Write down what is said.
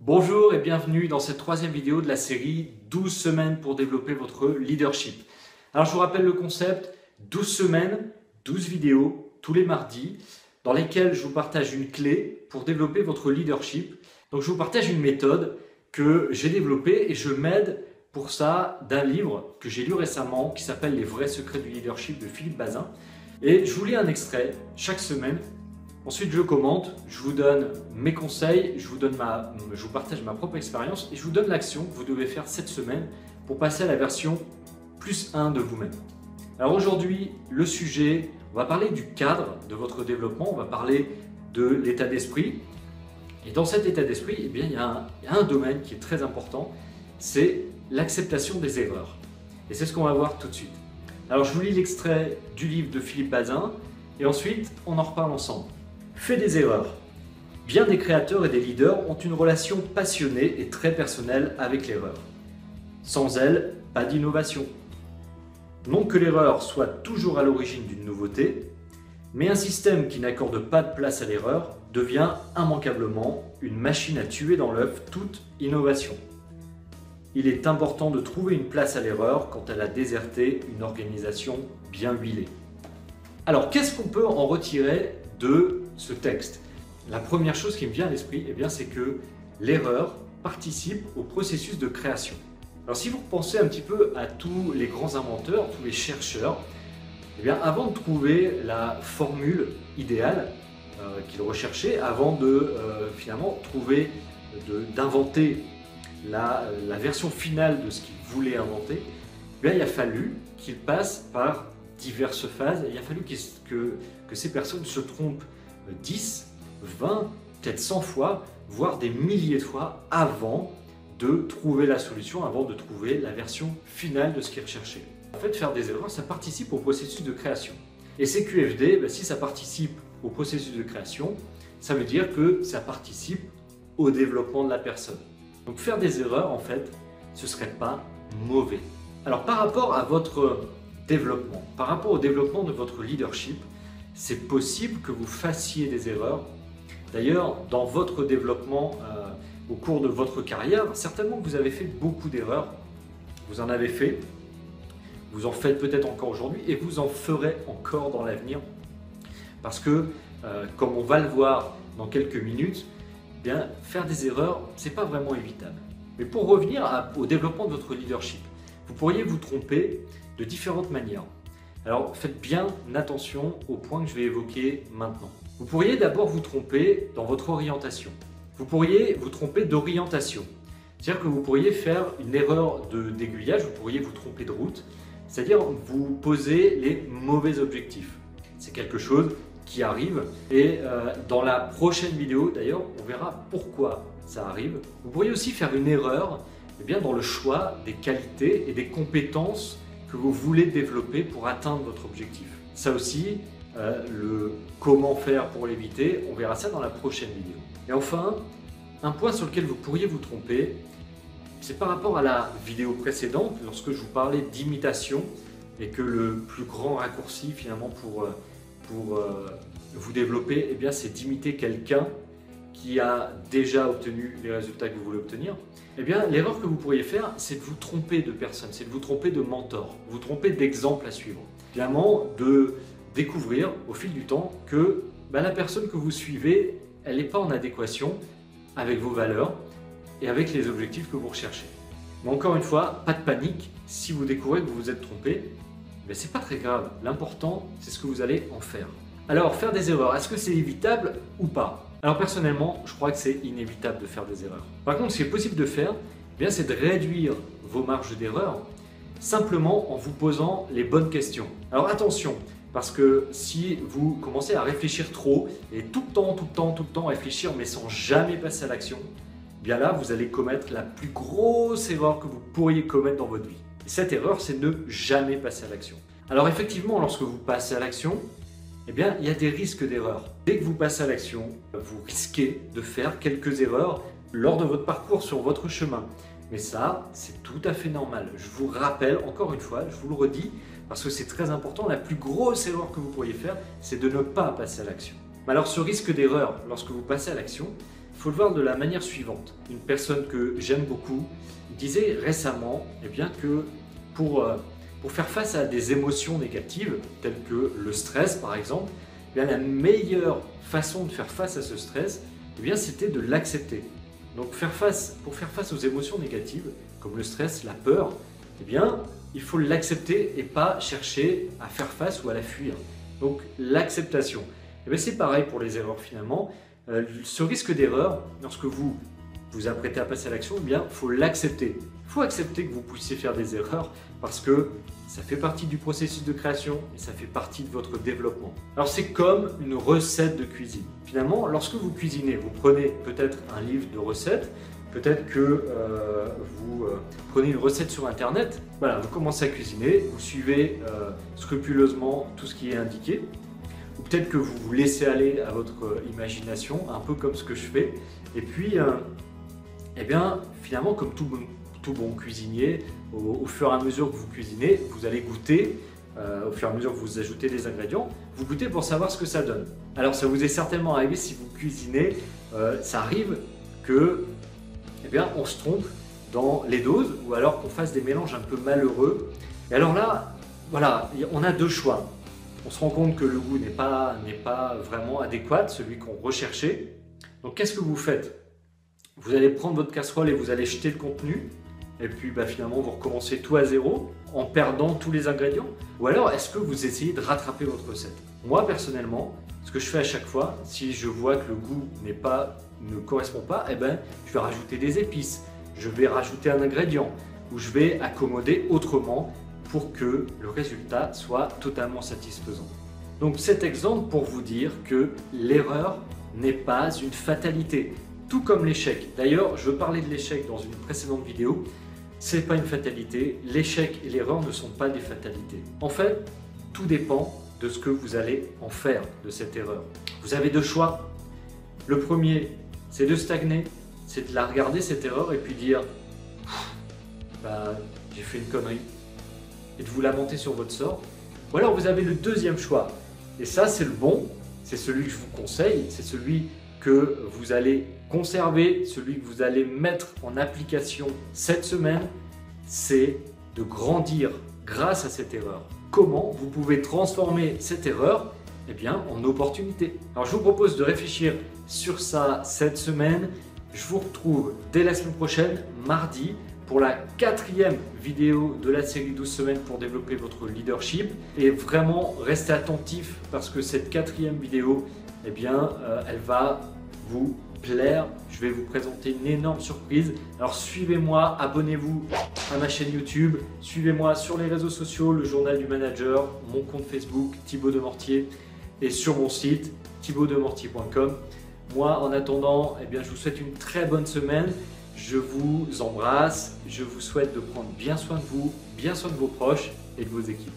Bonjour et bienvenue dans cette troisième vidéo de la série 12 semaines pour développer votre leadership. Alors je vous rappelle le concept, 12 semaines, 12 vidéos tous les mardis dans lesquelles je vous partage une clé pour développer votre leadership. Donc je vous partage une méthode que j'ai développée et je m'aide pour ça d'un livre que j'ai lu récemment qui s'appelle Les vrais secrets du leadership de Philippe Bazin. Et je vous lis un extrait chaque semaine. Ensuite, je commente, je vous donne mes conseils, je vous partage ma propre expérience et je vous donne l'action que vous devez faire cette semaine pour passer à la version +1 de vous-même. Alors aujourd'hui, le sujet, on va parler du cadre de votre développement, on va parler de l'état d'esprit. Et dans cet état d'esprit, eh bien, il y a un domaine qui est très important, c'est l'acceptation des erreurs. Et c'est ce qu'on va voir tout de suite. Alors je vous lis l'extrait du livre de Philippe Bazin et ensuite on en reparle ensemble. Fais des erreurs. Bien des créateurs et des leaders ont une relation passionnée et très personnelle avec l'erreur. Sans elle, pas d'innovation. Non que l'erreur soit toujours à l'origine d'une nouveauté, mais un système qui n'accorde pas de place à l'erreur devient immanquablement une machine à tuer dans l'œuf toute innovation. Il est important de trouver une place à l'erreur quand elle a déserté une organisation bien huilée. Alors, qu'est-ce qu'on peut en retirer de ce texte? La première chose qui me vient à l'esprit, c'est que l'erreur participe au processus de création. Alors si vous pensez un petit peu à tous les grands inventeurs, tous les chercheurs, avant de trouver la formule idéale qu'ils recherchaient, avant de finalement d'inventer la version finale de ce qu'ils voulaient inventer, il a fallu qu'ils passent par diverses phases. Il a fallu que ces personnes se trompent 10, 20, peut-être 100 fois, voire des milliers de fois avant de trouver la solution, avant de trouver la version finale de ce qu'ils recherchaient. En fait, faire des erreurs, ça participe au processus de création. Et ces QFD, si ça participe au processus de création, ça veut dire que ça participe au développement de la personne. Donc faire des erreurs, en fait, ce ne serait pas mauvais. Alors par rapport à votre développement, par rapport au développement de votre leadership, c'est possible que vous fassiez des erreurs. D'ailleurs, dans votre développement, au cours de votre carrière, certainement que vous avez fait beaucoup d'erreurs. Vous en avez fait, vous en faites peut-être encore aujourd'hui et vous en ferez encore dans l'avenir. Parce que, comme on va le voir dans quelques minutes, faire des erreurs, ce n'est pas vraiment évitable. Mais pour revenir au développement de votre leadership, vous pourriez vous tromper de différentes manières. Alors faites bien attention aux points que je vais évoquer maintenant. Vous pourriez d'abord vous tromper dans votre orientation. Vous pourriez vous tromper d'orientation. C'est-à-dire que vous pourriez faire une erreur d'aiguillage, vous pourriez vous tromper de route, c'est-à-dire vous poser les mauvais objectifs. C'est quelque chose qui arrive et dans la prochaine vidéo d'ailleurs, on verra pourquoi ça arrive. Vous pourriez aussi faire une erreur dans le choix des qualités et des compétences que vous voulez développer pour atteindre votre objectif. Ça aussi, le comment faire pour l'éviter, on verra ça dans la prochaine vidéo. Et enfin, un point sur lequel vous pourriez vous tromper, c'est par rapport à la vidéo précédente, lorsque je vous parlais d'imitation et que le plus grand raccourci finalement pour vous développer, c'est d'imiter quelqu'un qui a déjà obtenu les résultats que vous voulez obtenir. L'erreur que vous pourriez faire, c'est de vous tromper de personne, c'est de vous tromper de mentor, vous tromper d'exemple à suivre. Finalement, de découvrir au fil du temps que la personne que vous suivez, elle n'est pas en adéquation avec vos valeurs et avec les objectifs que vous recherchez. Mais encore une fois, pas de panique, si vous découvrez que vous vous êtes trompé, c'est pas très grave. L'important, c'est ce que vous allez en faire. Alors, faire des erreurs, est-ce que c'est évitable ou pas? Alors personnellement, je crois que c'est inévitable de faire des erreurs. Par contre, ce qui est possible de faire, c'est de réduire vos marges d'erreur simplement en vous posant les bonnes questions. Alors attention, parce que si vous commencez à réfléchir trop et tout le temps réfléchir mais sans jamais passer à l'action, là vous allez commettre la plus grosse erreur que vous pourriez commettre dans votre vie. Et cette erreur, c'est ne jamais passer à l'action. Alors effectivement, lorsque vous passez à l'action, il y a des risques d'erreur. Dès que vous passez à l'action, vous risquez de faire quelques erreurs lors de votre parcours sur votre chemin. Mais ça, c'est tout à fait normal. Je vous rappelle, encore une fois, je vous le redis, parce que c'est très important, la plus grosse erreur que vous pourriez faire, c'est de ne pas passer à l'action. Mais alors ce risque d'erreur, lorsque vous passez à l'action, faut le voir de la manière suivante. Une personne que j'aime beaucoup disait récemment que pour faire face à des émotions négatives, telles que le stress par exemple, la meilleure façon de faire face à ce stress, c'était de l'accepter. Donc pour faire face aux émotions négatives, comme le stress, la peur, il faut l'accepter et pas chercher à faire face ou à la fuir. Donc l'acceptation. C'est pareil pour les erreurs finalement. Ce risque d'erreur, lorsque vous vous apprêtez à passer à l'action, il faut l'accepter. Il faut accepter que vous puissiez faire des erreurs parce que ça fait partie du processus de création et ça fait partie de votre développement. Alors c'est comme une recette de cuisine. Finalement, lorsque vous cuisinez, vous prenez peut-être un livre de recettes, peut-être que vous prenez une recette sur internet, voilà, vous commencez à cuisiner, vous suivez scrupuleusement tout ce qui est indiqué, ou peut-être que vous vous laissez aller à votre imagination, un peu comme ce que je fais, et puis finalement comme tout bon cuisinier, au fur et à mesure que vous cuisinez, vous allez goûter, au fur et à mesure que vous ajoutez des ingrédients, vous goûtez pour savoir ce que ça donne. Alors ça vous est certainement arrivé si vous cuisinez, ça arrive que on se trompe dans les doses ou alors qu'on fasse des mélanges un peu malheureux. Et alors là, voilà, on a deux choix. On se rend compte que le goût n'est pas vraiment adéquat, celui qu'on recherchait. Donc qu'est-ce que vous faites? Vous allez prendre votre casserole et vous allez jeter le contenu et puis finalement vous recommencez tout à zéro en perdant tous les ingrédients? Ou alors est-ce que vous essayez de rattraper votre recette? Moi personnellement, ce que je fais à chaque fois, si je vois que le goût ne correspond pas, je vais rajouter des épices, je vais rajouter un ingrédient ou je vais accommoder autrement pour que le résultat soit totalement satisfaisant. Donc cet exemple pour vous dire que l'erreur n'est pas une fatalité, tout comme l'échec. D'ailleurs, je parlais de l'échec dans une précédente vidéo, ce n'est pas une fatalité, l'échec et l'erreur ne sont pas des fatalités. En fait, tout dépend de ce que vous allez en faire de cette erreur. Vous avez deux choix. Le premier, c'est de stagner, c'est de la regarder cette erreur et puis dire j'ai fait une connerie et de vous lamenter sur votre sort. Ou alors vous avez le deuxième choix et ça c'est le bon, c'est celui que je vous conseille, c'est celui que vous allez conserver, celui que vous allez mettre en application cette semaine, c'est de grandir grâce à cette erreur. Comment vous pouvez transformer cette erreur en opportunité. Alors je vous propose de réfléchir sur ça cette semaine. Je vous retrouve dès la semaine prochaine, mardi, pour la 4e vidéo de la série 12 semaines pour développer votre leadership. Et vraiment, restez attentifs parce que cette 4e vidéo, elle va vous plaire. Je vais vous présenter une énorme surprise. Alors suivez-moi, abonnez-vous à ma chaîne YouTube, suivez-moi sur les réseaux sociaux, le journal du manager, mon compte Facebook, Thibaut Demortier, et sur mon site, thibautdemortier.com. Moi, en attendant, je vous souhaite une très bonne semaine. Je vous embrasse. Je vous souhaite de prendre bien soin de vous, bien soin de vos proches et de vos équipes.